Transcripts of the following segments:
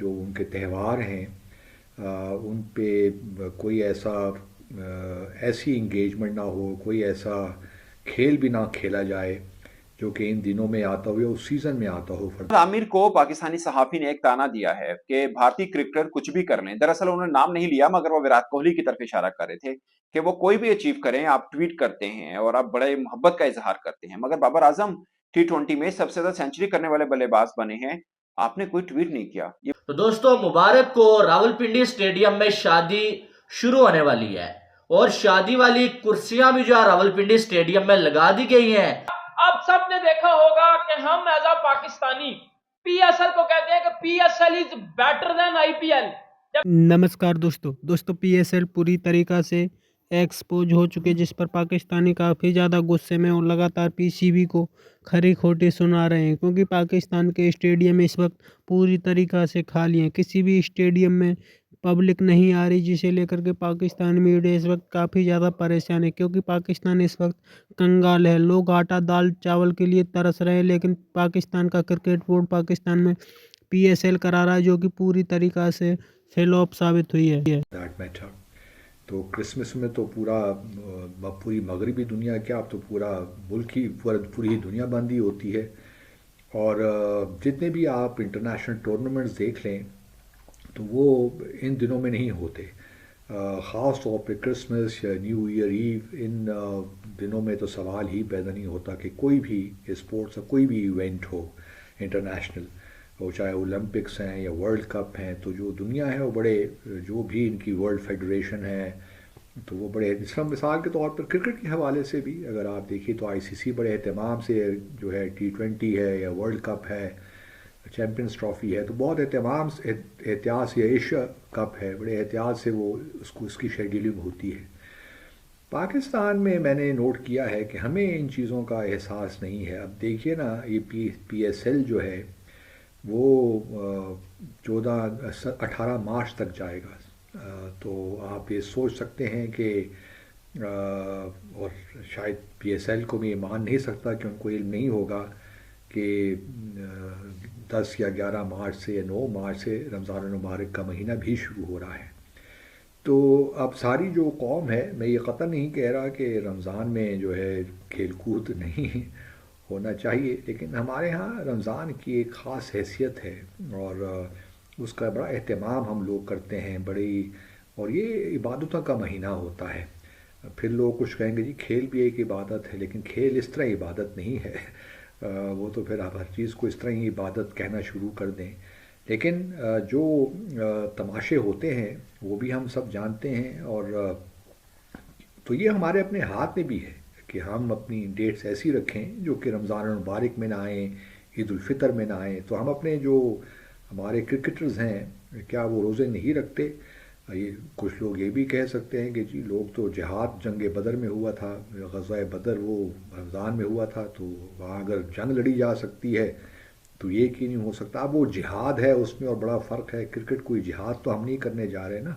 جو ان کے تہوار ہیں ان پہ کوئی ایسی انگیجمنٹ نہ ہو، کوئی ایسا کھیل بھی نہ کھیلا جائے جو کہ ان دنوں میں آتا ہو یا اس سیزن میں آتا ہو۔ عامر کو پاکستانی صحافی نے ایک تانا دیا ہے کہ بھارتی کرکٹر کچھ بھی کر لیں، دراصل انہوں نے نام نہیں لیا مگر وہ وراٹ کوہلی کی طرف اشارہ کر رہے تھے کہ وہ کوئی بھی اچیو کریں، آپ ٹویٹ کرتے ہیں اور آپ بڑے محبت کا اظہار کرتے ہیں، مگر بابر اعظم T20 میں سب سے زیادہ سینچری کرنے والے بلے باز بنے ہیں، آپ نے کوئی ٹویٹ نہیں کیا۔ تو دوستو مبارک کو راولپنڈی اسٹیڈیم میں شادی شروع ہونے والی ہے اور شادی والی کرسیاں بھی جو ہے راولپنڈی اسٹیڈیم میں لگا دی گئی ہیں۔ آپ سب نے دیکھا ہوگا کہ ہم as a Pakistani P S L کو کہتے ہیں کہ P S L is better than I P L. نمسکار دوستو پی ایس ایل پوری طریقہ سے ایکسپوز ہو چکے، جس پر پاکستانی کافی زیادہ غصے میں اور لگاتار پی سی بی کو کھری کھوٹی سنا رہے ہیں، کیونکہ پاکستان کے اسٹیڈیم اس وقت پوری طریقہ سے خالی ہیں۔ کسی بھی اسٹیڈیم میں پبلک نہیں آ رہی، جسے لے کر کے پاکستانی میڈیا اس وقت کافی زیادہ پریشان ہے، کیونکہ پاکستان اس وقت کنگال ہے۔ لوگ آٹا دال چاول کے لیے ترس رہے ہیں، لیکن پاکستان کا کرکٹ بورڈ پاکستان میں پی ایس ایل کرا رہا ہے، جو کہ پوری طریقہ سے فیلوپ ثابت ہوئی ہے۔ تو کرسمس میں تو پوری مغربی دنیا کیا، اب تو پورا ملک ہی پوری دنیا بندی ہوتی ہے، اور جتنے بھی آپ انٹرنیشنل ٹورنامنٹس دیکھ لیں تو وہ ان دنوں میں نہیں ہوتے، خاص طور پہ کرسمس یا نیو ایئر ایو، ان دنوں میں تو سوال ہی پیدا نہیں ہوتا کہ کوئی بھی اسپورٹس کا کوئی بھی ایونٹ ہو انٹرنیشنل، وہ چاہے اولمپکس ہیں یا ورلڈ کپ ہیں، تو جو دنیا ہے وہ بڑے، جو بھی ان کی ورلڈ فیڈریشن ہے تو وہ بڑے، جس طرح مثال کے طور پر کرکٹ کے حوالے سے بھی اگر آپ دیکھیں تو آئی سی سی بڑے اہتمام سے جو ہے T20 ہے یا ورلڈ کپ ہے، چیمپئنز ٹرافی ہے، تو بہت احتیاط سے، ایشیا کپ ہے، بڑے احتیاط سے وہ اس کی شیڈیولنگ ہوتی ہے۔ پاکستان میں میں نے نوٹ کیا ہے کہ ہمیں ان چیزوں کا احساس نہیں ہے۔ اب دیکھیے نا، یہ پی ایس ایل جو ہے وہ 18 مارچ تک جائے گا، تو آپ یہ سوچ سکتے ہیں کہ اور شاید پی ایس ایل کو میں یہ مان نہیں سکتا کہ ان کو علم نہیں ہوگا کہ 10 یا 11 مارچ سے یا 9 مارچ سے رمضان المبارک کا مہینہ بھی شروع ہو رہا ہے۔ تو اب ساری جو قوم ہے، میں یہ قطعا نہیں کہہ رہا کہ رمضان میں جو ہے کھیل کود نہیں ہونا چاہیے، لیکن ہمارے ہاں رمضان کی ایک خاص حیثیت ہے اور اس کا بڑا اہتمام ہم لوگ کرتے ہیں، اور یہ عبادتوں کا مہینہ ہوتا ہے۔ پھر لوگ کچھ کہیں گے جی کھیل بھی ایک عبادت ہے، لیکن کھیل اس طرح عبادت نہیں ہے، وہ تو پھر آپ ہر چیز کو اس طرح ہی عبادت کہنا شروع کر دیں۔ لیکن جو تماشے ہوتے ہیں وہ بھی ہم سب جانتے ہیں، اور تو یہ ہمارے اپنے ہاتھ میں بھی ہے کہ ہم اپنی ڈیٹس ایسی رکھیں جو کہ رمضان المبارک میں نہ آئیں، عید الفطر میں نہ آئیں۔ تو ہم اپنے جو ہمارے کرکٹرز ہیں کیا وہ روزے نہیں رکھتے؟ کچھ لوگ یہ بھی کہہ سکتے ہیں کہ جی لوگ تو جہاد جنگ بدر میں ہوا تھا، غزوہ بدر وہ رمضان میں ہوا تھا، تو وہاں اگر جنگ لڑی جا سکتی ہے تو یہ کی نہیں ہو سکتا؟ اب وہ جہاد ہے، اس میں اور بڑا فرق ہے، کرکٹ کوئی جہاد تو ہم نہیں کرنے جا رہے نا۔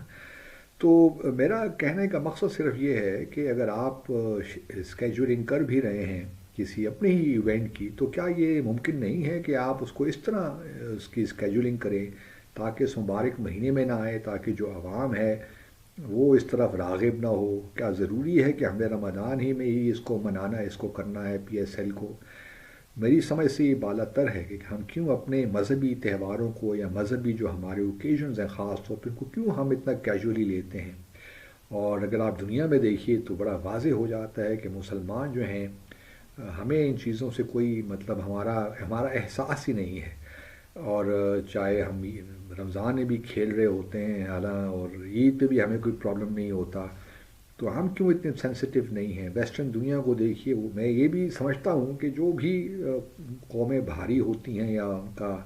تو میرا کہنے کا مقصد صرف یہ ہے کہ اگر آپ اسکیجولنگ کر بھی رہے ہیں کسی اپنے ہی ایونٹ کی، تو کیا یہ ممکن نہیں ہے کہ آپ اس کو اس طرح اس کی اسکیجولنگ کریں تاکہ اس مبارک مہینے میں نہ آئے، تاکہ جو عوام ہے وہ اس طرف راغب نہ ہو؟ کیا ضروری ہے کہ ہمیں رمضان ہی میں ہی اس کو منانا ہے، اس کو کرنا ہے پی ایس ایل کو؟ میری سمجھ سے یہ بالا تر ہے کہ ہم کیوں اپنے مذہبی تہواروں کو یا مذہبی جو ہمارے اوکیزنز ہیں خاص طور پہ ان کو کیوں ہم اتنا کیجولی لیتے ہیں؟ اور اگر آپ دنیا میں دیکھیے تو بڑا واضح ہو جاتا ہے کہ مسلمان جو ہیں، ہمیں ان چیزوں سے کوئی مطلب، ہمارا احساس ہی نہیں ہے، اور چاہے ہم رمضان میں بھی کھیل رہے ہوتے ہیں حالانکہ، اور عید پہ بھی ہمیں کوئی پرابلم نہیں ہوتا، تو ہم کیوں اتنے سینسٹیو نہیں ہیں؟ ویسٹرن دنیا کو دیکھیے، میں یہ بھی سمجھتا ہوں کہ جو بھی قومیں بھاری ہوتی ہیں یا ان کا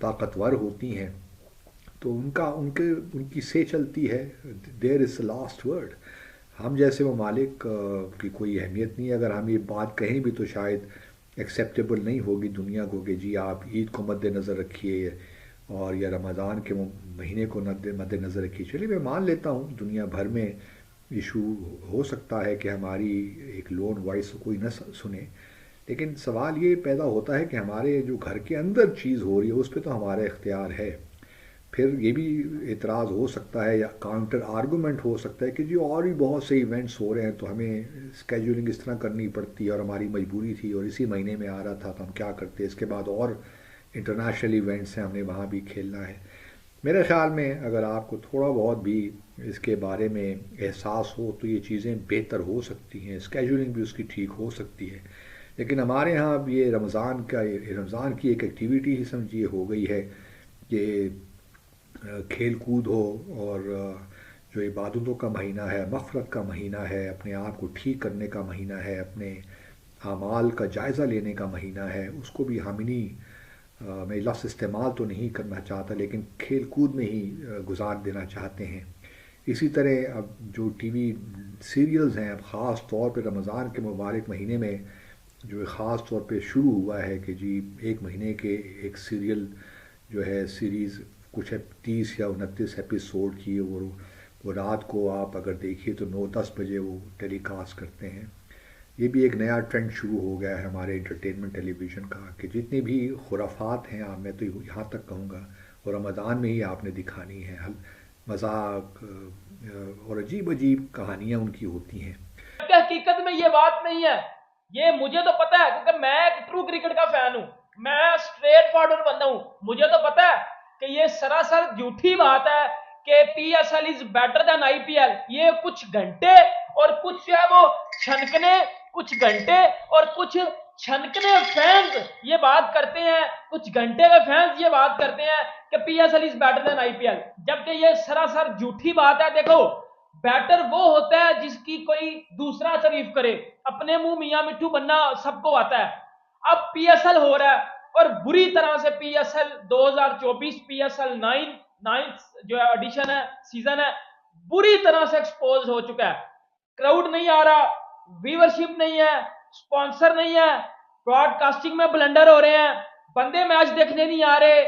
طاقتور ہوتی ہیں تو ان کی سے چلتی ہے دیر از اے لاسٹ ورڈ۔ ہم جیسے ممالک کی کوئی اہمیت نہیں ہے، اگر ہم یہ بات کہیں بھی تو شاید ایکسیپٹیبل نہیں ہوگی دنیا کو کہ جی آپ عید کو مد نظر رکھیے اور یا رمضان کے مہینے کو مد نظر رکھیے۔ چلیے میں مان لیتا ہوں دنیا بھر میں ایشو ہو سکتا ہے کہ ہماری ایک لون وائس کوئی نہ سنے، لیکن سوال یہ پیدا ہوتا ہے کہ ہمارے جو گھر کے اندر چیز ہو رہی ہے اس پہ تو ہمارا اختیار ہے۔ پھر یہ بھی اعتراض ہو سکتا ہے یا کاؤنٹر آرگومنٹ ہو سکتا ہے کہ جی اور بھی بہت سے ایونٹس ہو رہے ہیں تو ہمیں اسکیجولنگ اس طرح کرنی پڑتی ہے اور ہماری مجبوری تھی اور اسی مہینے میں آ رہا تھا تو ہم کیا کرتے، اس کے بعد اور انٹرنیشنل ایونٹس ہیں، ہم نے وہاں بھی کھیلنا ہے۔ میرے خیال میں اگر آپ کو تھوڑا بہت بھی اس کے بارے میں احساس ہو تو یہ چیزیں بہتر ہو سکتی ہیں، اسکیجولنگ بھی اس کی ٹھیک ہو سکتی ہے۔ لیکن ہمارے ہاں اب یہ رمضان کی ایک ایکٹیویٹی ہی سمجھیے ہو گئی ہے کہ کھیل کود ہو اور جو عبادتوں کا مہینہ ہے، مغفرت کا مہینہ ہے، اپنے آپ کو ٹھیک کرنے کا مہینہ ہے، اپنے اعمال کا جائزہ لینے کا مہینہ ہے، اس کو بھی ہم انہیں میں لفظ استعمال تو نہیں کرنا چاہتا لیکن کھیل کود میں ہی گزار دینا چاہتے ہیں۔ اسی طرح اب جو ٹی وی سیریلز ہیں، اب خاص طور پہ رمضان کے مبارک مہینے میں جو خاص طور پہ شروع ہوا ہے کہ جی ایک مہینے کے ایک سیریل جو ہے سیریز کچھ 30 یا 29 ایپیسوڈ کی، وہ رات کو آپ اگر دیکھیے تو 9-10 بجے وہ ٹیلی کاسٹ کرتے ہیں۔ یہ بھی ایک نیا ٹرینڈ شروع ہو گیا ہے ہمارے انٹرٹینمنٹ ٹیلی ویژن کا کہ جتنی بھی خرافات ہیں میں تو یہاں تک کہوں گا اور رمضان میں ہی آپ نے دکھانی ہے، مذاق اور عجیب عجیب کہانیاں ان کی ہوتی ہیں۔ کہ حقیقت میں یہ بات نہیں ہے، یہ مجھے تو پتا ہے کیونکہ میں ایک ٹرو کرکٹ کا فین ہوں، میں اسٹریٹ فارورڈ بندہ ہوں، مجھے تو پتا ہے کہ یہ سراسر جھوٹی بات ہے کہ P S L is better than I P L. یہ کچھ گھنٹے اور کچھ جو ہے وہ چھنکنے، کچھ گھنٹے اور کچھ چھنکنے فینز یہ بات کرتے ہیں، کچھ گھنٹے کے فینز یہ بات کرتے ہیں کہ P S L is better than I P L, جبکہ یہ سراسر جھوٹی بات ہے۔ دیکھو بیٹر وہ ہوتا ہے جس کی کوئی دوسرا تعریف کرے، اپنے منہ میاں مٹھو بننا سب کو آتا ہے۔ اب پی ایس ایل ہو رہا ہے اور بری طرح سے پی ایس ایل 2024 پی ایس ایل 9 جو ہے ایڈیشن ہے، سیزن ہے، بری طرح سے ایکسپوز ہو چکا ہے۔ کراؤڈ نہیں آ رہا، ویورشپ نہیں ہے، سپانسر نہیں ہے، براڈ کاسٹنگ میں بلنڈر ہو رہے ہیں، بندے میچ دیکھنے نہیں آ رہے،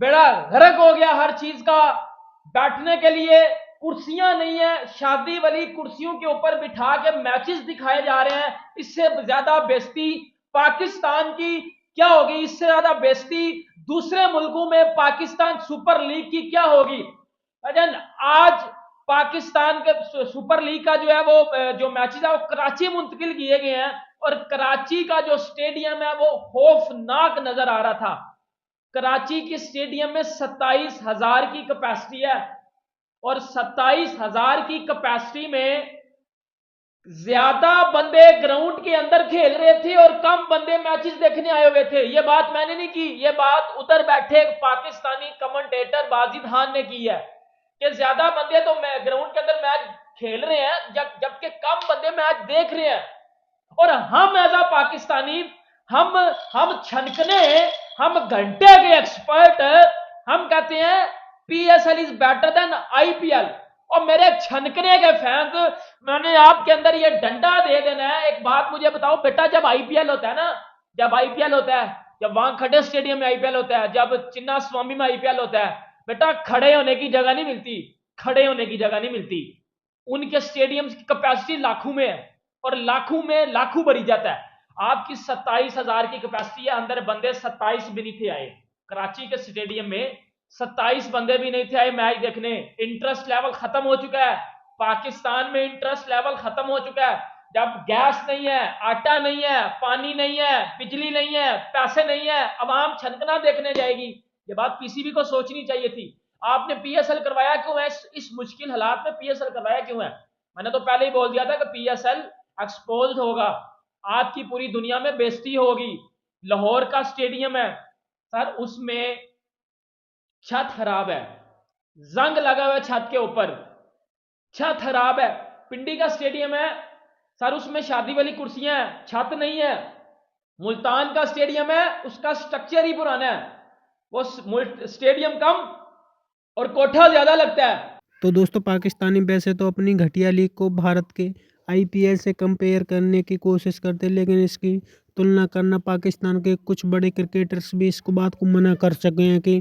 بیڑا غرق ہو گیا ہر چیز کا، بیٹھنے کے لیے کرسیاں نہیں ہیں، شادی والی کرسیوں کے اوپر بٹھا کے میچز دکھائے جا رہے ہیں۔ اس سے زیادہ بےزتی پاکستان کی کیا ہوگی؟ اس سے زیادہ بےزتی دوسرے ملکوں میں پاکستان سپر لیگ کی کیا ہوگی؟ آج پاکستان کے سپر لیگ کا جو ہے وہ جو میچز ہے وہ کراچی منتقل کیے گئے ہیں اور کراچی کا جو سٹیڈیم ہے وہ خوفناک نظر آ رہا تھا۔ کراچی کی سٹیڈیم میں 27,000 کی کیپیسٹی ہے اور 27,000 کی کیپیسٹی میں زیادہ بندے گراؤنڈ کے اندر کھیل رہے تھے اور کم بندے میچز دیکھنے آئے ہوئے تھے۔ یہ بات میں نے نہیں کی، یہ بات ادھر بیٹھے پاکستانی کمنٹیٹر بازید خان نے کی ہے کہ زیادہ بندے تو گراؤنڈ کے اندر میچ کھیل رہے ہیں جبکہ کم بندے میچ دیکھ رہے ہیں، اور ہم ایز اے پاکستانی ہم چھنکنے، ہم گھنٹے کے ایکسپرٹ، ہم کہتے ہیں پی S L is better than I P L. اور میرے چھنکنے کے فینس، میں نے آپ کے اندر یہ ڈنڈا دے دینا ہے۔ ایک بات مجھے بتاؤ بیٹا، جب آئی پی ایل ہوتا ہے نا، جب آئی پی ایل ہوتا ہے، جب وانکھڑے اسٹیڈیم میں آئی پی ایل ہوتا ہے، جب چنا سوامی میں آئی پی ایل ہوتا ہے، بیٹا کھڑے ہونے کی جگہ نہیں ملتی، کھڑے ہونے کی جگہ نہیں ملتی۔ ان کے اسٹیڈیم کی کیپیسٹی لاکھوں میں ہے اور لاکھوں میں لاکھوں بھری جاتا ہے۔ آپ کی 27,000 کی کیپیسٹی ہے، اندر بندے 27 بھی نہیں تھے آئے۔ کراچی کے اسٹیڈیم میں 27 بندے بھی نہیں تھے آئے میچ دیکھنے۔ انٹرسٹ لیول ختم ہو چکا ہے پاکستان میں، انٹرسٹ لیول ختم ہو چکا ہے۔ جب گیس نہیں ہے، آٹا نہیں ہے، پانی نہیں ہے، بجلی نہیں ہے، پیسے نہیں ہے، عوام چھنکنا دیکھنے جائے گی؟ یہ بات پی سی بی کو سوچنی چاہیے تھی۔ آپ نے پی ایس ایل کروایا کیوں ہے؟ اس مشکل حالات میں پی ایس ایل کروایا کیوں ہے؟ میں نے تو پہلے ہی بول دیا تھا کہ پی ایس ایل ایکسپوز ہوگا، آپ کی پوری دنیا میں بےزتی ہوگی۔ لاہور کا اسٹیڈیم ہے سر، اس میں چھت خراب ہے، زنگ لگا ہوا ہے چھت کے اوپر، چھت خراب ہے۔ پنڈی کا اسٹیڈیم ہے سر، اس میں شادی والی کرسیاں ہیں، چھت نہیں ہے۔ ملتان کا اسٹیڈیم ہے، اس کا سٹرکچر ہی پرانا ہے، وہ اسٹیڈیم کم اور کوٹھا زیادہ لگتا ہے۔ تو دوستوں پاکستانی ویسے تو اپنی گھٹیا لیگ کو بھارت کے آئی پی ایل سے کمپیئر کرنے کی کوشش کرتے، لیکن اس کی تلنا کرنا پاکستان کے کچھ بڑے کرکٹرز بھی اس کو بات کو منع کر سکے ہیں کہ